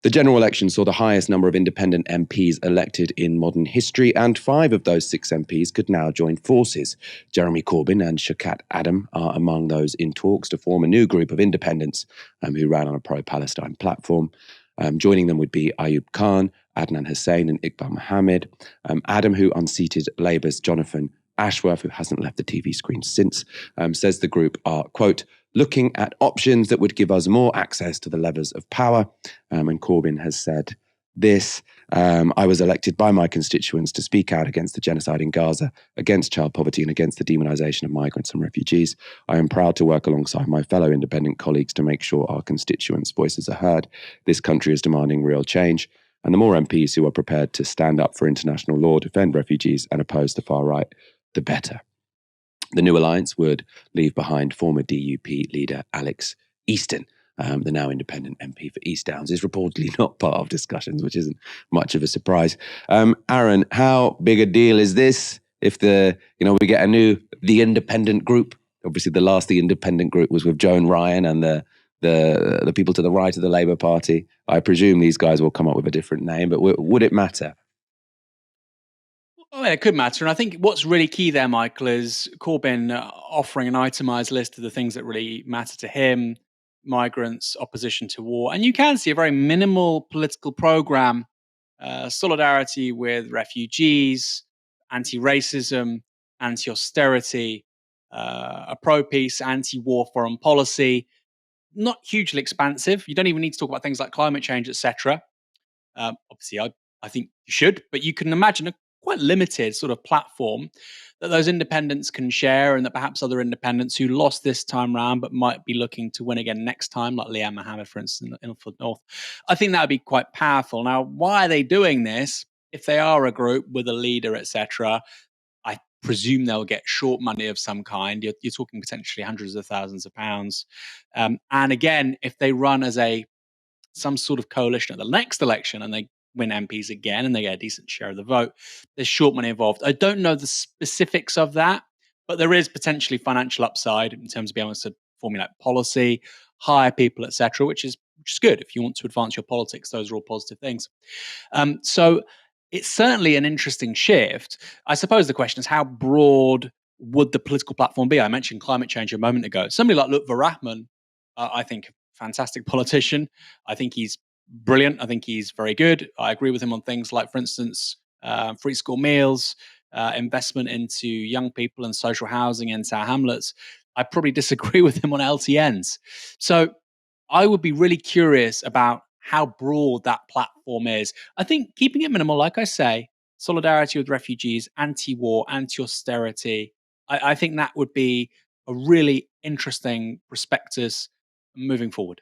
The general election saw the highest number of independent MPs elected in modern history, and 5 of those 6 MPs could now join forces. Jeremy Corbyn and Shaukat Adam are among those in talks to form a new group of independents who ran on a pro-Palestine platform. Joining them would be Ayub Khan, Adnan Hussein and Iqbal Mohammed. Adam, who unseated Labour's Jonathan Ashworth, who hasn't left the TV screen since, says the group are, quote, looking at options that would give us more access to the levers of power. And Corbyn has said this: I was elected by my constituents to speak out against the genocide in Gaza, against child poverty and against the demonisation of migrants and refugees. I am proud to work alongside my fellow independent colleagues to make sure our constituents' voices are heard. This country is demanding real change, and the more MPs who are prepared to stand up for international law, defend refugees and oppose the far right, the better. The new alliance would leave behind former DUP leader Alex Easton. The now independent MP for East Downs is reportedly not part of discussions, which isn't much of a surprise. Aaron, how big a deal is this if we get the independent group? Obviously, the last The Independent group was with Joan Ryan and the people to the right of the Labour Party. I presume these guys will come up with a different name, but would it matter? Oh, yeah, it could matter. And I think what's really key there, Michael, is Corbyn offering an itemised list of the things that really matter to him: migrants, opposition to war. And you can see a very minimal political programme, solidarity with refugees, anti-racism, anti-austerity, a pro-peace, anti-war foreign policy. Not hugely expansive. You don't even need to talk about things like climate change, etc. Obviously, I think you should, but you can imagine a quite limited sort of platform that those independents can share, and that perhaps other independents who lost this time round but might be looking to win again next time, like Liam Mohammed, for instance, in Ilford North. I think that would be quite powerful. Now, why are they doing this? If they are a group with a leader, etc., I presume they'll get short money of some kind. You're talking potentially hundreds of thousands of pounds. And again, if they run as some sort of coalition at the next election and they win MPs again and they get a decent share of the vote, there's short money involved. I don't know the specifics of that, but there is potentially financial upside in terms of being able to formulate policy, hire people, etc., which is good. If you want to advance your politics, those are all positive things. So it's certainly an interesting shift. I suppose the question is, how broad would the political platform be? I mentioned climate change a moment ago. Somebody like Lutfur Rahman, I think, fantastic politician. I think he's brilliant. I think he's very good. I agree with him on things like, for instance, free school meals, investment into young people and social housing in our hamlets. I probably disagree with him on LTNs. So I would be really curious about how broad that platform is. I think keeping it minimal, like I say, solidarity with refugees, anti-war, anti-austerity, I think that would be a really interesting prospectus moving forward.